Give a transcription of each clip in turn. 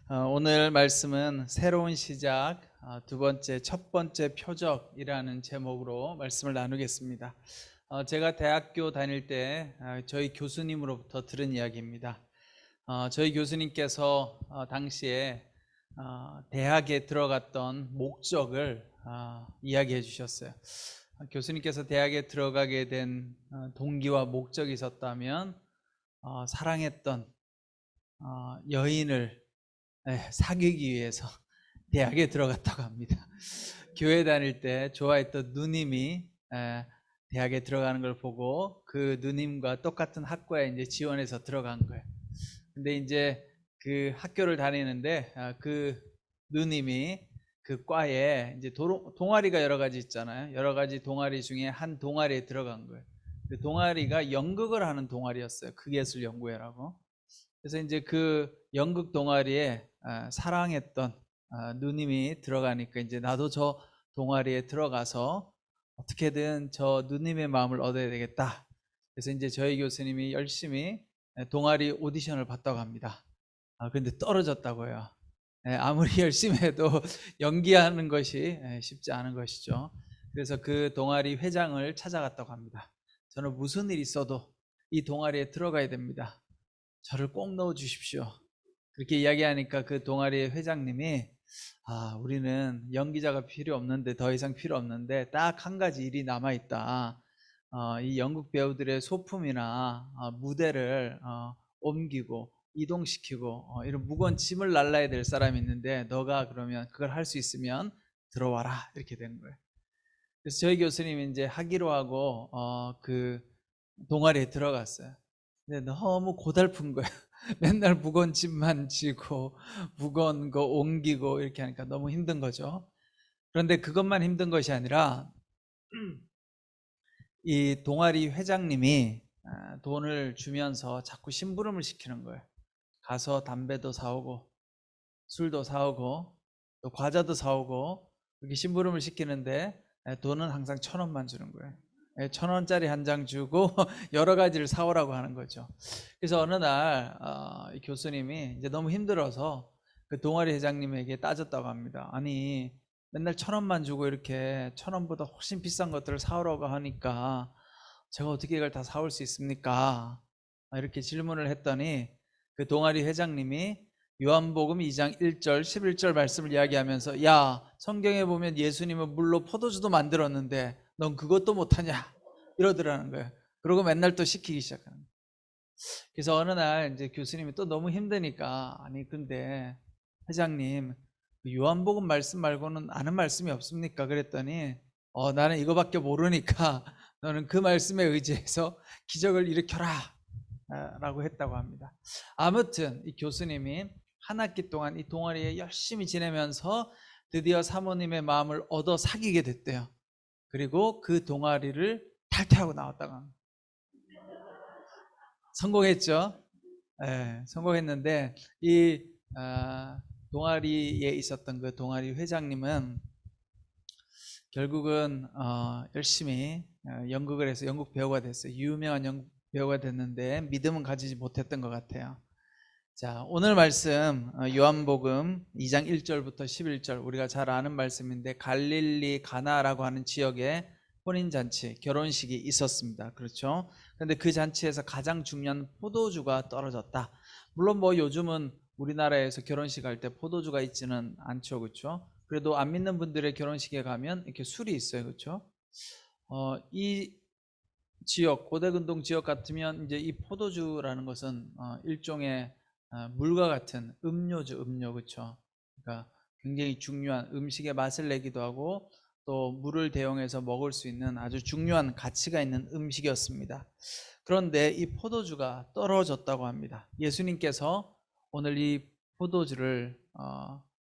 오늘 말씀은 새로운 시작, 첫 번째 표적이라는 제목으로 말씀을 나누겠습니다. 제가 대학교 다닐 때 저희 교수님으로부터 들은 이야기입니다. 저희 교수님께서 당시에 대학에 들어갔던 목적을 이야기해 주셨어요. 교수님께서 대학에 들어가게 된 동기와 목적이 있었다면 사랑했던 여인을 사귀기 위해서 대학에 들어갔다고 합니다. 교회 다닐 때 좋아했던 누님이 대학에 들어가는 걸 보고 그 누님과 똑같은 학과에 이제 지원해서 들어간 거예요. 근데 이제 그 학교를 다니는데 그 누님이 그 과에 이제 동아리가 여러 가지 있잖아요. 여러 가지 동아리 중에 한 동아리에 들어간 거예요. 그 동아리가 연극을 하는 동아리였어요. 극예술연구회라고. 그래서 이제 그 연극 동아리에 사랑했던 누님이 들어가니까 이제 나도 저 동아리에 들어가서 어떻게든 저 누님의 마음을 얻어야 되겠다. 그래서 이제 저희 교수님이 열심히 동아리 오디션을 봤다고 합니다. 근데 떨어졌다고요. 아무리 열심히 해도 연기하는 것이 쉽지 않은 것이죠. 그래서 그 동아리 회장을 찾아갔다고 합니다. 저는 무슨 일 있어도 이 동아리에 들어가야 됩니다. 저를 꼭 넣어 주십시오. 그렇게 이야기하니까 그 동아리 회장님이 우리는 연기자가 필요 없는데, 더 이상 필요 없는데 딱 한 가지 일이 남아있다. 이 연극 배우들의 소품이나 무대를 옮기고 이동시키고 이런 무거운 짐을 날라야 될 사람이 있는데, 너가 그러면 그걸 할 수 있으면 들어와라. 이렇게 된 거예요. 그래서 저희 교수님이 이제 하기로 하고 그 동아리에 들어갔어요. 근데 너무 고달픈 거예요. 맨날 무거운 짐만 지고 무거운 거 옮기고 이렇게 하니까 너무 힘든 거죠. 그런데 그것만 힘든 것이 아니라 이 동아리 회장님이 돈을 주면서 자꾸 심부름을 시키는 거예요. 가서 담배도 사오고 술도 사오고 또 과자도 사오고 이렇게 심부름을 시키는데 돈은 항상 1,000원만 주는 거예요. 1,000원짜리 한 장 주고 여러 가지를 사오라고 하는 거죠. 그래서 어느 날 이 교수님이 이제 너무 힘들어서 그 동아리 회장님에게 따졌다고 합니다. 아니, 맨날 1,000원만 주고 이렇게 1,000원보다 훨씬 비싼 것들을 사오라고 하니까 제가 어떻게 이걸 다 사올 수 있습니까? 이렇게 질문을 했더니 그 동아리 회장님이 요한복음 2장 1절 11절 말씀을 이야기하면서, 야, 성경에 보면 예수님은 물로 포도주도 만들었는데 넌 그것도 못하냐? 이러더라는 거예요. 그러고 맨날 또 시키기 시작하는 거예요. 그래서 어느 날 이제 교수님이 또 너무 힘드니까, 아니 근데 회장님, 요한복음 말씀 말고는 아는 말씀이 없습니까? 그랬더니 나는 이거밖에 모르니까 너는 그 말씀에 의지해서 기적을 일으켜라 라고 했다고 합니다. 아무튼 이 교수님이 한 학기 동안 이 동아리에 열심히 지내면서 드디어 사모님의 마음을 얻어 사귀게 됐대요. 그리고 그 동아리를 탈퇴하고 나왔다고 합니다. 성공했죠. 성공했는데 이 동아리에 있었던 그 동아리 회장님은 결국은 열심히 연극을 해서 연극 배우가 됐어요. 유명한 연극 배우가 됐는데 믿음은 가지지 못했던 것 같아요. 자, 오늘 말씀 요한복음 2장 1절부터 11절, 우리가 잘 아는 말씀인데 갈릴리 가나라고 하는 지역에 혼인잔치, 결혼식이 있었습니다. 그렇죠? 그런데 그 잔치에서 가장 중요한 포도주가 떨어졌다. 물론 뭐 요즘은 우리나라에서 결혼식 할 때 포도주가 있지는 않죠. 그렇죠? 그래도 안 믿는 분들의 결혼식에 가면 이렇게 술이 있어요. 그렇죠? 이 지역, 고대근동 지역 같으면 이제 이 포도주라는 것은 일종의 물과 같은 음료죠. 음료. 그렇죠? 그러니까 굉장히 중요한, 음식의 맛을 내기도 하고 또 물을 대용해서 먹을 수 있는 아주 중요한 가치가 있는 음식이었습니다. 그런데 이 포도주가 떨어졌다고 합니다. 예수님께서 오늘 이 포도주를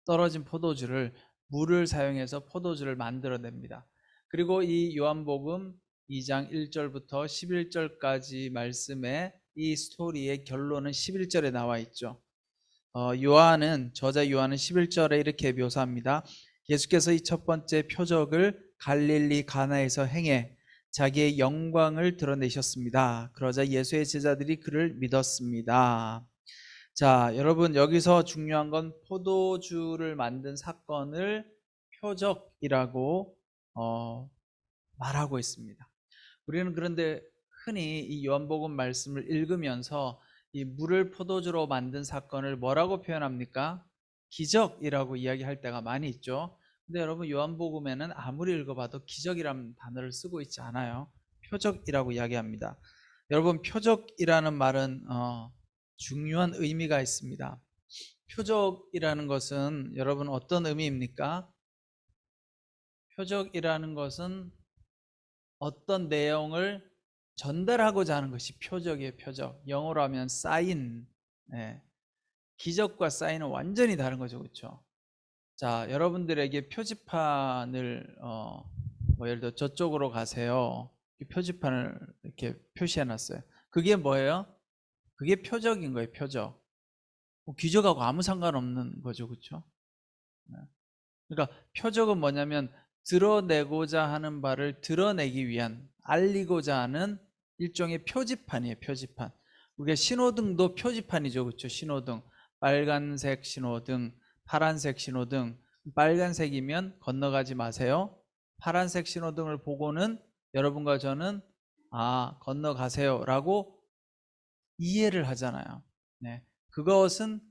떨어진 포도주를 물을 사용해서 포도주를 만들어냅니다. 그리고 이 요한복음 2장 1절부터 11절까지 말씀에 이 스토리의 결론은 11절에 나와 있죠. 저자 요한은 11절에 이렇게 묘사합니다. 예수께서 이 첫 번째 표적을 갈릴리 가나에서 행해 자기의 영광을 드러내셨습니다. 그러자 예수의 제자들이 그를 믿었습니다. 자, 여러분 여기서 중요한 건 포도주를 만든 사건을 표적이라고 말하고 있습니다. 우리는 그런데 흔히 이 요한복음 말씀을 읽으면서 이 물을 포도주로 만든 사건을 뭐라고 표현합니까? 기적이라고 이야기할 때가 많이 있죠. 근데 여러분 요한복음에는 아무리 읽어봐도 기적이라는 단어를 쓰고 있지 않아요. 표적이라고 이야기합니다. 여러분 표적이라는 말은 중요한 의미가 있습니다. 표적이라는 것은 여러분 어떤 의미입니까? 표적이라는 것은 어떤 내용을 전달하고자 하는 것이 표적이에요. 표적. 영어로 하면 사인. 네. 기적과 사인은 완전히 다른 거죠. 그렇죠? 자, 여러분들에게 표지판을 뭐 예를 들어 저쪽으로 가세요. 이 표지판을 이렇게 표시해 놨어요. 그게 뭐예요? 그게 표적인 거예요. 표적. 기적하고 아무 상관없는 거죠. 그렇죠? 네. 그러니까 표적은 뭐냐면 드러내고자 하는 바를 드러내기 위한, 알리고자 하는 일종의 표지판이에요. 표지판. 우리가 신호등도 표지판이죠. 그렇죠? 신호등. 빨간색 신호등, 파란색 신호등. 빨간색이면 건너가지 마세요. 파란색 신호등을 보고는 여러분과 저는 건너가세요 라고 이해를 하잖아요. 네. 그것은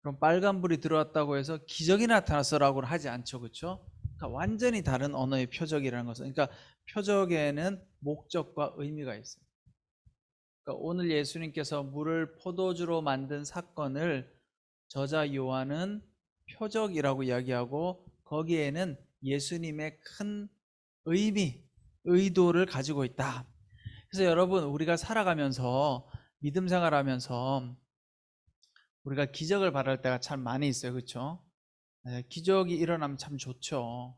그럼 빨간불이 들어왔다고 해서 기적이 나타났어라고는 하지 않죠. 그렇죠? 그러니까 완전히 다른 언어의 표적이라는 것은, 그러니까 표적에는 목적과 의미가 있어요. 그러니까 오늘 예수님께서 물을 포도주로 만든 사건을 저자 요한은 표적이라고 이야기하고 거기에는 예수님의 큰 의미, 의도를 가지고 있다. 그래서 여러분 우리가 살아가면서 믿음 생활하면서 우리가 기적을 바랄 때가 참 많이 있어요. 그렇죠? 기적이 일어나면 참 좋죠.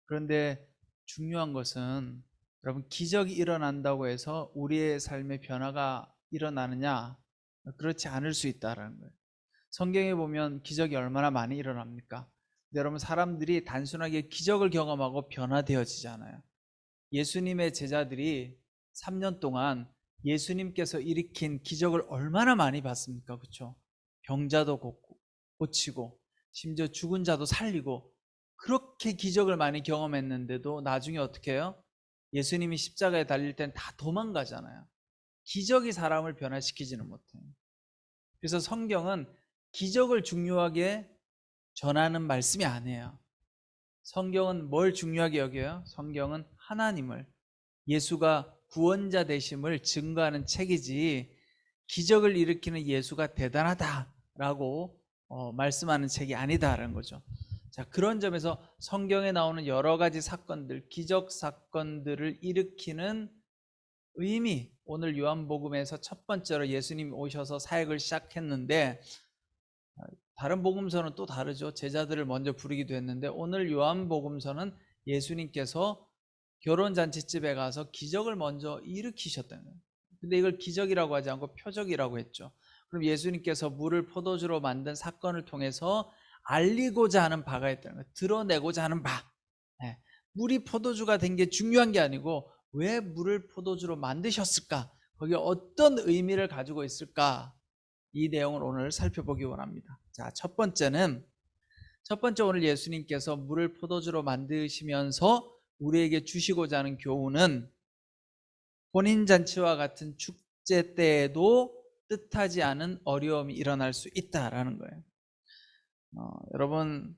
그런데 중요한 것은 여러분 기적이 일어난다고 해서 우리의 삶의 변화가 일어나느냐? 그렇지 않을 수 있다는 거예요. 성경에 보면 기적이 얼마나 많이 일어납니까? 근데 여러분 사람들이 단순하게 기적을 경험하고 변화되어지잖아요. 예수님의 제자들이 3년 동안 예수님께서 일으킨 기적을 얼마나 많이 봤습니까? 그렇죠? 병자도 고치고 심지어 죽은 자도 살리고 그렇게 기적을 많이 경험했는데도 나중에 어떻게 해요? 예수님이 십자가에 달릴 땐 다 도망가잖아요. 기적이 사람을 변화시키지는 못해요. 그래서 성경은 기적을 중요하게 전하는 말씀이 아니에요. 성경은 뭘 중요하게 여겨요? 성경은 하나님을, 예수가 구원자 되심을 증거하는 책이지 기적을 일으키는 예수가 대단하다라고 말씀하는 책이 아니다라는 거죠. 자, 그런 점에서 성경에 나오는 여러 가지 사건들, 기적 사건들을 일으키는 의미, 오늘 요한복음에서 첫 번째로 예수님이 오셔서 사역을 시작했는데 다른 복음서는 또 다르죠. 제자들을 먼저 부르기도 했는데 오늘 요한복음서는 예수님께서 결혼잔치집에 가서 기적을 먼저 일으키셨다는 거예요. 근데 이걸 기적이라고 하지 않고 표적이라고 했죠. 그럼 예수님께서 물을 포도주로 만든 사건을 통해서 알리고자 하는 바가 있다는 거예요. 드러내고자 하는 바. 네. 물이 포도주가 된 게 중요한 게 아니고 왜 물을 포도주로 만드셨을까? 거기에 어떤 의미를 가지고 있을까? 이 내용을 오늘 살펴보기 원합니다. 자, 첫 번째 오늘 예수님께서 물을 포도주로 만드시면서 우리에게 주시고자 하는 교훈은 혼인잔치와 같은 축제 때에도 뜻하지 않은 어려움이 일어날 수 있다라는 거예요. 여러분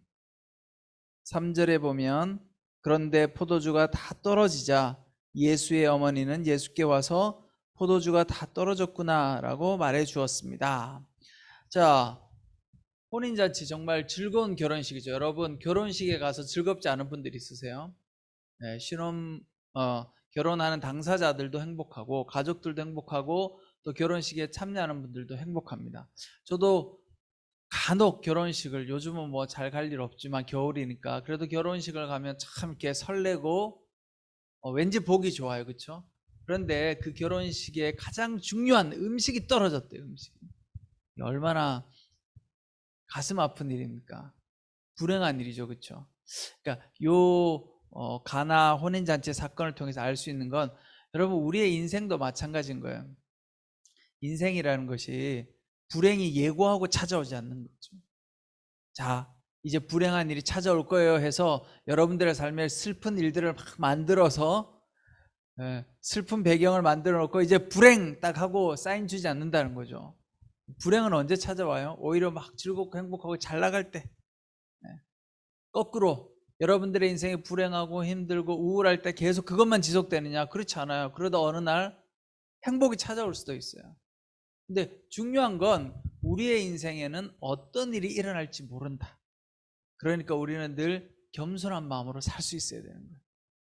3절에 보면 그런데 포도주가 다 떨어지자 예수의 어머니는 예수께 와서 포도주가 다 떨어졌구나 라고 말해 주었습니다. 자, 혼인잔치 정말 즐거운 결혼식이죠. 여러분 결혼식에 가서 즐겁지 않은 분들이 있으세요? 네, 결혼하는 당사자들도 행복하고 가족들도 행복하고 또 결혼식에 참여하는 분들도 행복합니다. 저도 간혹 결혼식을, 요즘은 뭐 잘 갈 일 없지만 겨울이니까 그래도 결혼식을 가면 참 이렇게 설레고 왠지 보기 좋아요. 그렇죠? 그런데 그 결혼식에 가장 중요한 음식이 떨어졌대요. 음식이 얼마나 가슴 아픈 일입니까? 불행한 일이죠. 그렇죠? 그러니까 가나 혼인잔치 사건을 통해서 알 수 있는 건 여러분 우리의 인생도 마찬가지인 거예요. 인생이라는 것이 불행이 예고하고 찾아오지 않는 거죠. 자, 이제 불행한 일이 찾아올 거예요 해서 여러분들의 삶에 슬픈 일들을 막 만들어서 슬픈 배경을 만들어 놓고 이제 불행 딱 하고 사인 주지 않는다는 거죠. 불행은 언제 찾아와요? 오히려 막 즐겁고 행복하고 잘 나갈 때. 거꾸로 여러분들의 인생이 불행하고 힘들고 우울할 때 계속 그것만 지속되느냐? 그렇지 않아요. 그러다 어느 날 행복이 찾아올 수도 있어요. 근데 중요한 건 우리의 인생에는 어떤 일이 일어날지 모른다. 그러니까 우리는 늘 겸손한 마음으로 살 수 있어야 되는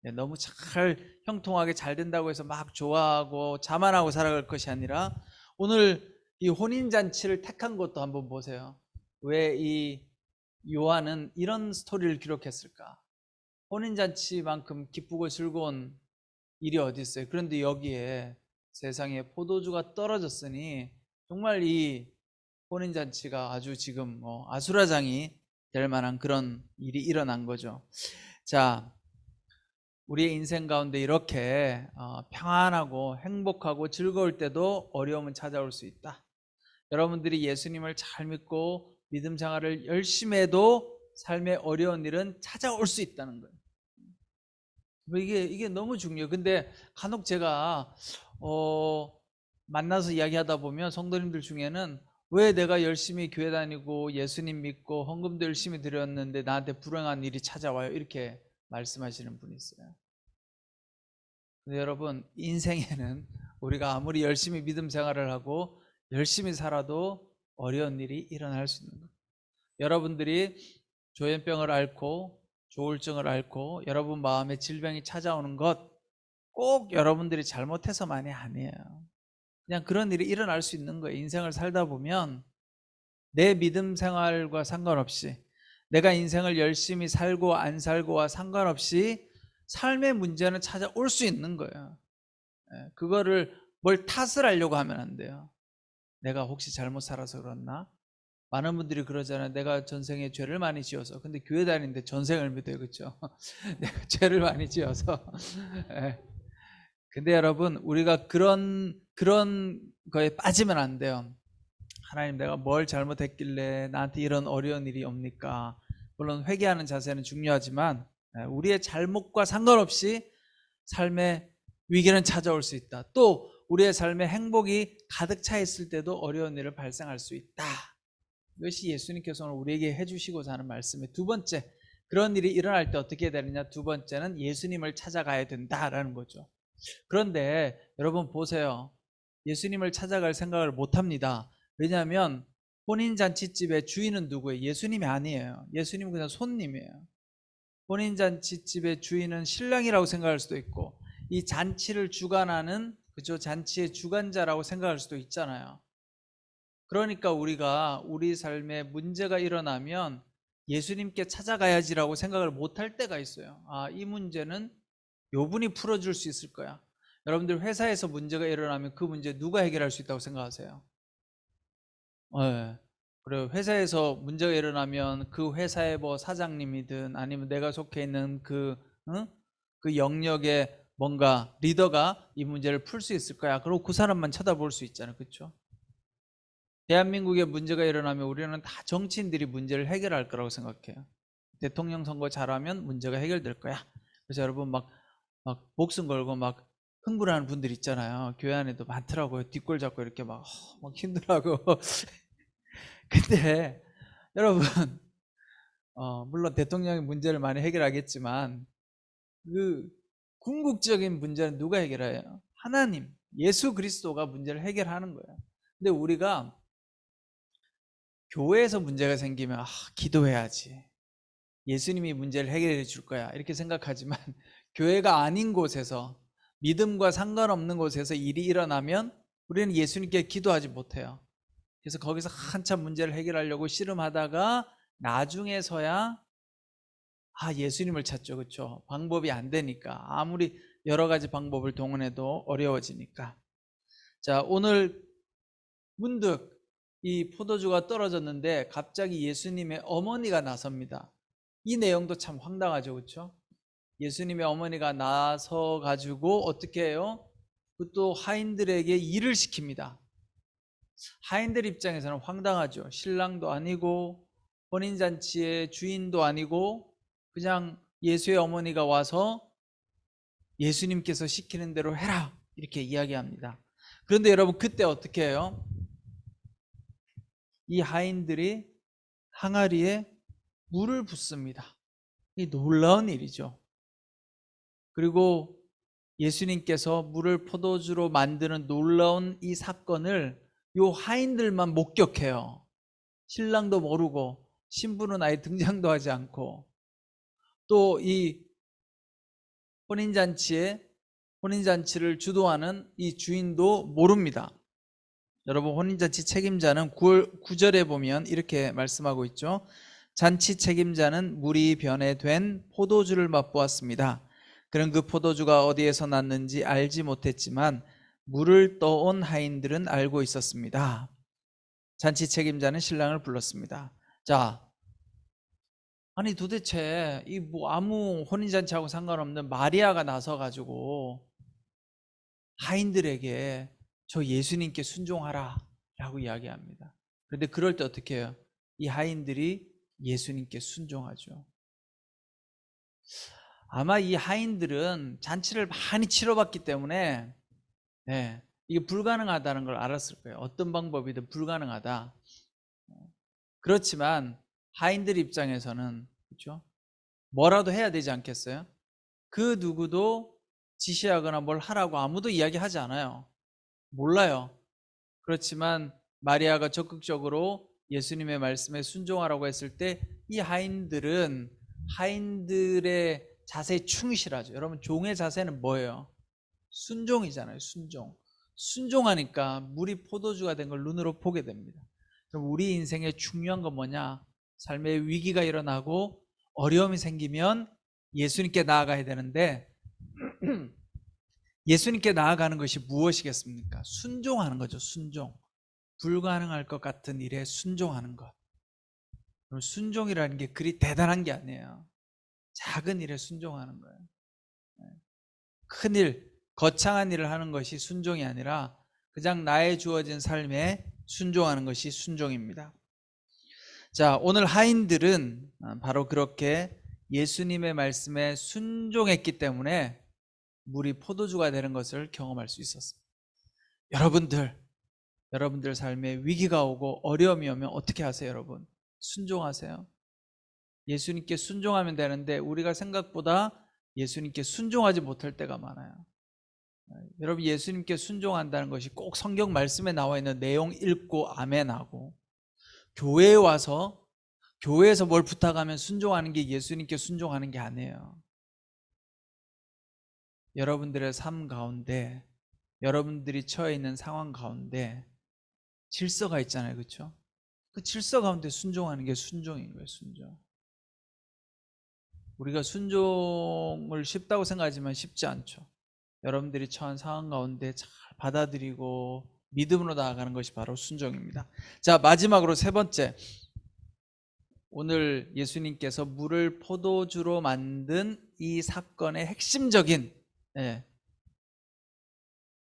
거예요. 너무 잘 형통하게 잘 된다고 해서 막 좋아하고 자만하고 살아갈 것이 아니라 오늘 이 혼인잔치를 택한 것도 한번 보세요. 왜 이 요한은 이런 스토리를 기록했을까? 혼인잔치만큼 기쁘고 즐거운 일이 어디 있어요? 그런데 여기에 세상에 포도주가 떨어졌으니 정말 이 혼인잔치가 아주 지금 아수라장이 될 만한 그런 일이 일어난 거죠. 자, 우리의 인생 가운데 이렇게 평안하고 행복하고 즐거울 때도 어려움은 찾아올 수 있다. 여러분들이 예수님을 잘 믿고 믿음 생활을 열심히 해도 삶의 어려운 일은 찾아올 수 있다는 거예요. 이게 너무 중요해요. 근데 간혹 제가 만나서 이야기하다 보면 성도님들 중에는 왜 내가 열심히 교회 다니고 예수님 믿고 헌금도 열심히 드렸는데 나한테 불행한 일이 찾아와요? 이렇게 말씀하시는 분이 있어요. 근데 여러분, 인생에는 우리가 아무리 열심히 믿음 생활을 하고 열심히 살아도 어려운 일이 일어날 수 있는 거예요. 여러분들이 조현병을 앓고 조울증을 앓고 여러분 마음에 질병이 찾아오는 것 꼭 여러분들이 잘못해서만이 아니에요. 그냥 그런 일이 일어날 수 있는 거예요. 인생을 살다 보면 내 믿음 생활과 상관없이 내가 인생을 열심히 살고 안 살고와 상관없이 삶의 문제는 찾아올 수 있는 거예요. 그거를 뭘 탓을 하려고 하면 안 돼요. 내가 혹시 잘못 살아서 그렇나? 많은 분들이 그러잖아요. 내가 전생에 죄를 많이 지어서. 근데 교회 다니는데 전생을 믿어요. 그렇죠? 내가 죄를 많이 지어서. 근데 여러분, 우리가 그런 거에 빠지면 안 돼요. 하나님, 내가 뭘 잘못했길래 나한테 이런 어려운 일이 옵니까? 물론 회개하는 자세는 중요하지만 우리의 잘못과 상관없이 삶의 위기는 찾아올 수 있다. 또 우리의 삶에 행복이 가득 차 있을 때도 어려운 일을 발생할 수 있다. 이것이 예수님께서 오늘 우리에게 해주시고자 하는 말씀의 두 번째, 그런 일이 일어날 때 어떻게 해야 되느냐? 두 번째는 예수님을 찾아가야 된다라는 거죠. 그런데 여러분 보세요. 예수님을 찾아갈 생각을 못합니다. 왜냐하면 혼인잔치집의 주인은 누구예요? 예수님이 아니에요. 예수님은 그냥 손님이에요. 혼인잔치집의 주인은 신랑이라고 생각할 수도 있고 이 잔치를 주관하는 그죠? 잔치의 주관자라고 생각할 수도 있잖아요. 그러니까 우리가 우리 삶에 문제가 일어나면 예수님께 찾아가야지라고 생각을 못할 때가 있어요. 아, 이 문제는 요 분이 풀어줄 수 있을 거야. 여러분들 회사에서 문제가 일어나면 그 문제 누가 해결할 수 있다고 생각하세요? 네. 그래요. 회사에서 문제가 일어나면 그 회사의 뭐 사장님이든 아니면 내가 속해 있는 그 영역의 뭔가 리더가 이 문제를 풀 수 있을 거야. 그리고 그 사람만 쳐다볼 수 있잖아요. 그렇죠? 대한민국에 문제가 일어나면 우리는 다 정치인들이 문제를 해결할 거라고 생각해요. 대통령 선거 잘하면 문제가 해결될 거야. 그래서 여러분 막 목숨 걸고 막 흥분하는 분들 있잖아요. 교회 안에도 많더라고요. 뒷골 잡고 이렇게 막 힘들어하고. 근데 여러분 물론 대통령이 문제를 많이 해결하겠지만 그 궁극적인 문제는 누가 해결해요? 하나님, 예수 그리스도가 문제를 해결하는 거예요. 근데 우리가 교회에서 문제가 생기면 기도해야지. 예수님이 문제를 해결해 줄 거야. 이렇게 생각하지만 교회가 아닌 곳에서 믿음과 상관없는 곳에서 일이 일어나면 우리는 예수님께 기도하지 못해요. 그래서 거기서 한참 문제를 해결하려고 씨름하다가 나중에서야 예수님을 찾죠. 그렇죠? 방법이 안 되니까. 아무리 여러 가지 방법을 동원해도 어려워지니까. 자, 오늘 문득 이 포도주가 떨어졌는데 갑자기 예수님의 어머니가 나섭니다. 이 내용도 참 황당하죠. 그렇죠? 예수님의 어머니가 나서 가지고 어떻게 해요? 또 하인들에게 일을 시킵니다. 하인들 입장에서는 황당하죠. 신랑도 아니고 혼인잔치의 주인도 아니고 그냥 예수의 어머니가 와서 예수님께서 시키는 대로 해라 이렇게 이야기합니다. 그런데 여러분 그때 어떻게 해요? 이 하인들이 항아리에 물을 붓습니다. 이 놀라운 일이죠. 그리고 예수님께서 물을 포도주로 만드는 놀라운 이 사건을 요 하인들만 목격해요. 신랑도 모르고 신부는 아예 등장도 하지 않고 또 이 혼인잔치를 주도하는 이 주인도 모릅니다. 여러분 혼인잔치 책임자는 9절에 보면 이렇게 말씀하고 있죠. 잔치 책임자는 물이 변해된 포도주를 맛보았습니다. 그는 그 포도주가 어디에서 났는지 알지 못했지만 물을 떠온 하인들은 알고 있었습니다. 잔치 책임자는 신랑을 불렀습니다. 자, 아니 도대체 이 뭐 아무 혼인잔치하고 상관없는 마리아가 나서가지고 하인들에게 저 예수님께 순종하라 라고 이야기합니다. 그런데 그럴 때 어떻게 해요? 이 하인들이 예수님께 순종하죠. 아마 이 하인들은 잔치를 많이 치러봤기 때문에 이게 불가능하다는 걸 알았을 거예요. 어떤 방법이든 불가능하다. 그렇지만 하인들 입장에서는 그렇죠? 뭐라도 해야 되지 않겠어요? 그 누구도 지시하거나 뭘 하라고 아무도 이야기하지 않아요. 몰라요. 그렇지만 마리아가 적극적으로 예수님의 말씀에 순종하라고 했을 때 이 하인들은 하인들의 자세에 충실하죠. 여러분 종의 자세는 뭐예요? 순종이잖아요. 순종하니까 물이 포도주가 된 걸 눈으로 보게 됩니다. 그럼 우리 인생에 중요한 건 뭐냐? 삶의 위기가 일어나고 어려움이 생기면 예수님께 나아가야 되는데 예수님께 나아가는 것이 무엇이겠습니까? 순종하는 거죠. 순종. 불가능할 것 같은 일에 순종하는 것. 순종이라는 게 그리 대단한 게 아니에요. 작은 일에 순종하는 거예요. 큰 일, 거창한 일을 하는 것이 순종이 아니라 그냥 나의 주어진 삶에 순종하는 것이 순종입니다. 자, 오늘 하인들은 바로 그렇게 예수님의 말씀에 순종했기 때문에 물이 포도주가 되는 것을 경험할 수 있었습니다. 여러분들 삶에 위기가 오고 어려움이 오면 어떻게 하세요, 여러분? 순종하세요. 예수님께 순종하면 되는데 우리가 생각보다 예수님께 순종하지 못할 때가 많아요. 여러분 예수님께 순종한다는 것이 꼭 성경 말씀에 나와 있는 내용 읽고 아멘하고 교회에 와서 교회에서 뭘 부탁하면 순종하는 게 예수님께 순종하는 게 아니에요. 여러분들의 삶 가운데 여러분들이 처해 있는 상황 가운데 질서가 있잖아요. 그렇죠? 그 질서 가운데 순종하는 게 순종인 거예요. 순종. 우리가 순종을 쉽다고 생각하지만 쉽지 않죠. 여러분들이 처한 상황 가운데 잘 받아들이고 믿음으로 나아가는 것이 바로 순종입니다. 자, 마지막으로 세 번째. 오늘 예수님께서 물을 포도주로 만든 이 사건의 핵심적인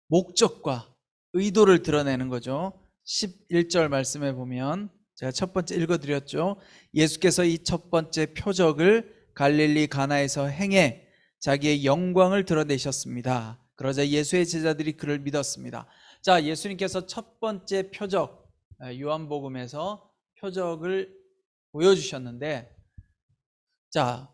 목적과 의도를 드러내는 거죠. 11절 말씀에 보면 제가 첫 번째 읽어드렸죠. 예수께서 이 첫 번째 표적을 갈릴리 가나에서 행해 자기의 영광을 드러내셨습니다. 그러자 예수의 제자들이 그를 믿었습니다. 자, 예수님께서 첫 번째 표적, 요한복음에서 표적을 보여주셨는데, 자,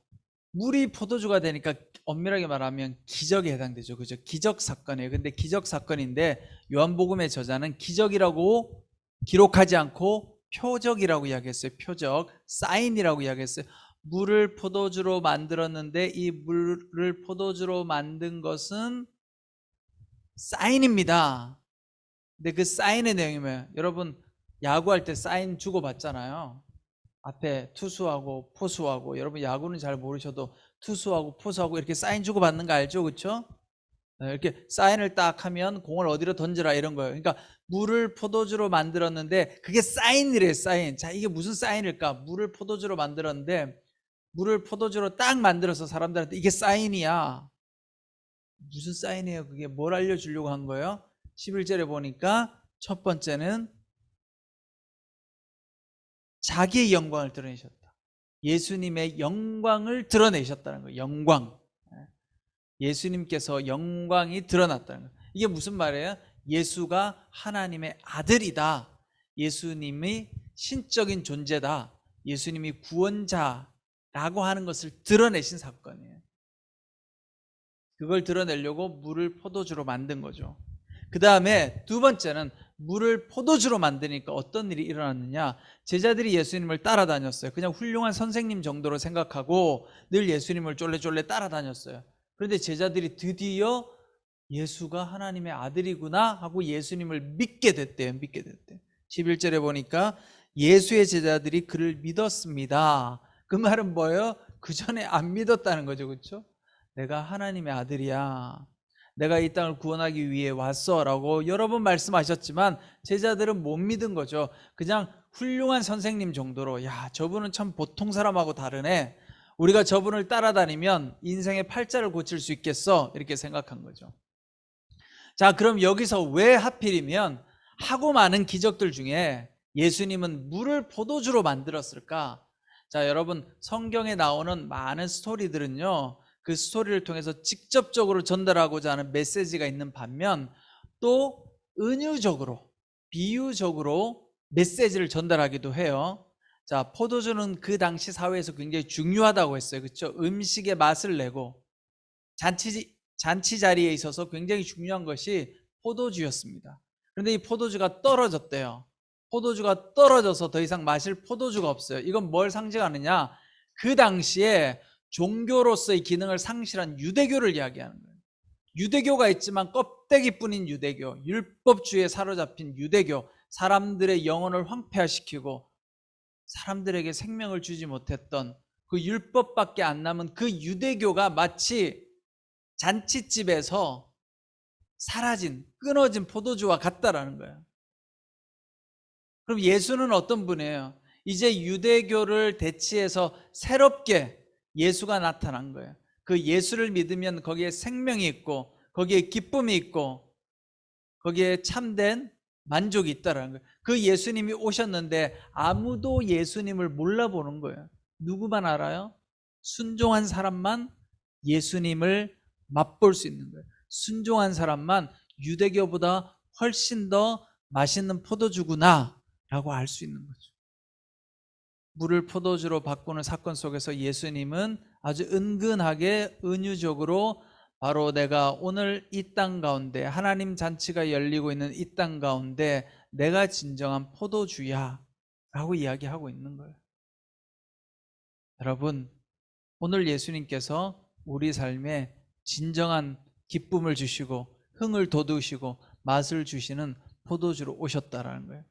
물이 포도주가 되니까 엄밀하게 말하면 기적에 해당되죠. 그죠? 기적 사건이에요. 근데 기적 사건인데 요한복음의 저자는 기적이라고 기록하지 않고 표적이라고 이야기했어요. 표적, 사인이라고 이야기했어요. 물을 포도주로 만들었는데 이 물을 포도주로 만든 것은 사인입니다. 근데 그 사인의 내용이 뭐예요? 여러분 야구할 때 사인 주고받잖아요. 앞에 투수하고 포수하고, 여러분 야구는 잘 모르셔도 투수하고 포수하고 이렇게 사인 주고받는 거 알죠? 그렇죠? 이렇게 사인을 딱 하면 공을 어디로 던져라 이런 거예요. 그러니까 물을 포도주로 만들었는데 그게 사인이래요. 사인. 자, 이게 무슨 사인일까? 물을 포도주로 만들었는데 물을 포도주로 딱 만들어서 사람들한테 이게 사인이야. 무슨 사인이에요? 그게 뭘 알려주려고 한 거예요? 11절에 보니까 첫 번째는 자기의 영광을 드러내셨다. 예수님의 영광을 드러내셨다는 거예요. 영광. 예수님께서 영광이 드러났다는 거예요. 이게 무슨 말이에요? 예수가 하나님의 아들이다. 예수님이 신적인 존재다. 예수님이 구원자라고 하는 것을 드러내신 사건이에요. 그걸 드러내려고 물을 포도주로 만든 거죠. 그 다음에 두 번째는 물을 포도주로 만드니까 어떤 일이 일어났느냐. 제자들이 예수님을 따라다녔어요. 그냥 훌륭한 선생님 정도로 생각하고 늘 예수님을 쫄래쫄래 따라다녔어요. 그런데 제자들이 드디어 예수가 하나님의 아들이구나 하고 예수님을 믿게 됐대요. 믿게 됐대요. 11절에 보니까 예수의 제자들이 그를 믿었습니다. 그 말은 뭐예요? 그 전에 안 믿었다는 거죠. 그렇죠? 내가 하나님의 아들이야. 내가 이 땅을 구원하기 위해 왔어 라고 여러 번 말씀하셨지만 제자들은 못 믿은 거죠. 그냥 훌륭한 선생님 정도로, 야, 저분은 참 보통 사람하고 다르네. 우리가 저분을 따라다니면 인생의 팔자를 고칠 수 있겠어. 이렇게 생각한 거죠. 자, 그럼 여기서 왜 하필이면 하고 많은 기적들 중에 예수님은 물을 포도주로 만들었을까? 자, 여러분, 성경에 나오는 많은 스토리들은요, 그 스토리를 통해서 직접적으로 전달하고자 하는 메시지가 있는 반면 또 은유적으로, 비유적으로 메시지를 전달하기도 해요. 자, 포도주는 그 당시 사회에서 굉장히 중요하다고 했어요. 그렇죠? 음식의 맛을 내고 잔치 자리에 있어서 굉장히 중요한 것이 포도주였습니다. 그런데 이 포도주가 떨어졌대요. 포도주가 떨어져서 더 이상 마실 포도주가 없어요. 이건 뭘 상징하느냐? 그 당시에 종교로서의 기능을 상실한 유대교를 이야기하는 거예요. 유대교가 있지만 껍데기뿐인 유대교, 율법주의에 사로잡힌 유대교, 사람들의 영혼을 황폐화시키고 사람들에게 생명을 주지 못했던 그 율법밖에 안 남은 그 유대교가 마치 잔치집에서 사라진, 끊어진 포도주와 같다라는 거예요. 그럼 예수는 어떤 분이에요? 이제 유대교를 대치해서 새롭게 예수가 나타난 거예요. 그 예수를 믿으면 거기에 생명이 있고 거기에 기쁨이 있고 거기에 참된 만족이 있다라는 거예요. 그 예수님이 오셨는데 아무도 예수님을 몰라보는 거예요. 누구만 알아요? 순종한 사람만 예수님을 맛볼 수 있는 거예요. 순종한 사람만 유대교보다 훨씬 더 맛있는 포도주구나 라고 알 수 있는 거죠. 물을 포도주로 바꾸는 사건 속에서 예수님은 아주 은근하게 은유적으로 바로 내가 오늘 이 땅 가운데 하나님 잔치가 열리고 있는 이 땅 가운데 내가 진정한 포도주야 라고 이야기하고 있는 거예요. 여러분, 오늘 예수님께서 우리 삶에 진정한 기쁨을 주시고 흥을 돋우시고 맛을 주시는 포도주로 오셨다라는 거예요.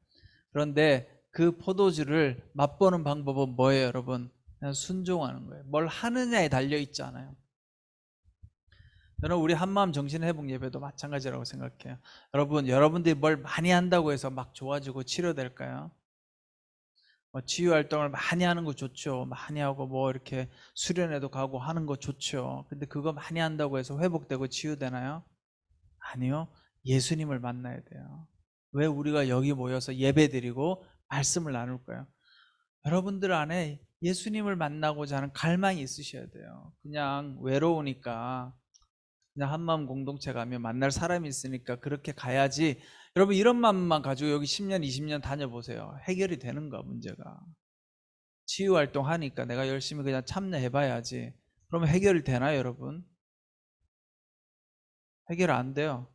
그런데 그 포도주를 맛보는 방법은 뭐예요, 여러분? 그냥 순종하는 거예요. 뭘 하느냐에 달려있지 않아요. 저는 우리 한마음 정신회복 예배도 마찬가지라고 생각해요. 여러분들이 뭘 많이 한다고 해서 막 좋아지고 치료될까요? 치유 활동을 많이 하는 거 좋죠. 많이 하고 뭐 이렇게 수련회도 가고 하는 거 좋죠. 근데 그거 많이 한다고 해서 회복되고 치유되나요? 아니요. 예수님을 만나야 돼요. 왜 우리가 여기 모여서 예배드리고 말씀을 나눌까요? 여러분들 안에 예수님을 만나고자 하는 갈망이 있으셔야 돼요. 그냥 외로우니까 그냥 한마음 공동체 가면 만날 사람이 있으니까 그렇게 가야지. 여러분, 이런 마음만 가지고 여기 10년 20년 다녀보세요. 해결이 되는가 문제가. 치유활동 하니까 내가 열심히 그냥 참여해봐야지. 그러면 해결이 되나요, 여러분? 해결 안 돼요.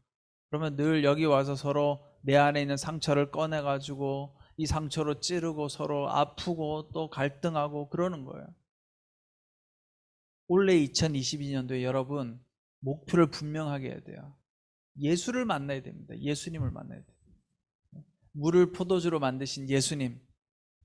그러면 늘 여기 와서 서로 내 안에 있는 상처를 꺼내가지고 이 상처로 찌르고 서로 아프고 또 갈등하고 그러는 거예요. 올해 2022년도에 여러분 목표를 분명하게 해야 돼요. 예수를 만나야 됩니다. 예수님을 만나야 돼요. 물을 포도주로 만드신 예수님,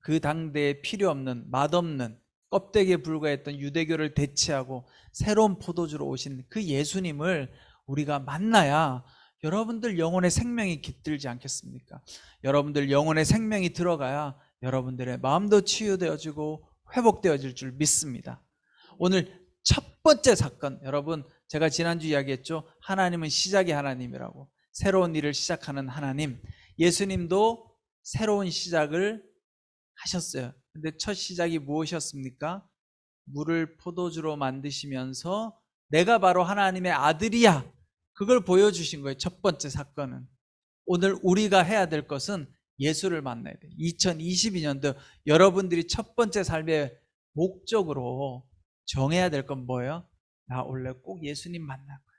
그 당대에 필요 없는 맛없는 껍데기에 불과했던 유대교를 대체하고 새로운 포도주로 오신 그 예수님을 우리가 만나야 여러분들 영혼의 생명이 깃들지 않겠습니까? 여러분들 영혼의 생명이 들어가야 여러분들의 마음도 치유되어지고 회복되어질 줄 믿습니다. 오늘 첫 번째 사건, 여러분, 제가 지난주 이야기했죠. 하나님은 시작의 하나님이라고. 새로운 일을 시작하는 하나님. 예수님도 새로운 시작을 하셨어요. 근데 첫 시작이 무엇이었습니까? 물을 포도주로 만드시면서 내가 바로 하나님의 아들이야. 그걸 보여주신 거예요. 첫 번째 사건은. 오늘 우리가 해야 될 것은 예수를 만나야 돼요. 2022년도 여러분들이 첫 번째 삶의 목적으로 정해야 될 건 뭐예요? 나 원래 꼭 예수님 만날 거야.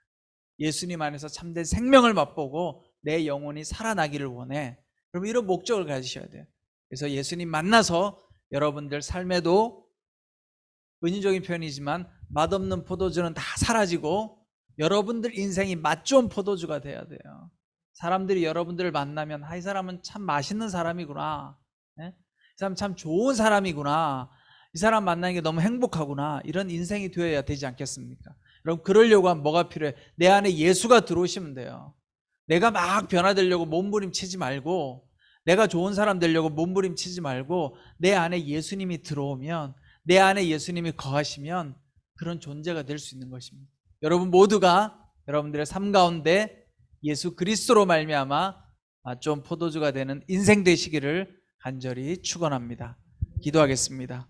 예수님 안에서 참된 생명을 맛보고 내 영혼이 살아나기를 원해. 그럼 이런 목적을 가지셔야 돼요. 그래서 예수님 만나서 여러분들 삶에도 은유적인 표현이지만 맛없는 포도주는 다 사라지고 여러분들 인생이 맛 좋은 포도주가 돼야 돼요. 사람들이 여러분들을 만나면 이 사람은 참 맛있는 사람이구나. 이 사람 참 좋은 사람이구나. 이 사람 만나는 게 너무 행복하구나. 이런 인생이 되어야 되지 않겠습니까? 여러분 그러려고 하면 뭐가 필요해? 내 안에 예수가 들어오시면 돼요. 내가 막 변화되려고 몸부림치지 말고 내가 좋은 사람 되려고 몸부림치지 말고 내 안에 예수님이 들어오면 내 안에 예수님이 거하시면 그런 존재가 될 수 있는 것입니다. 여러분 모두가 여러분들의 삶 가운데 예수 그리스도로 말미암아 좀 포도주가 되는 인생 되시기를 간절히 축원합니다. 기도하겠습니다.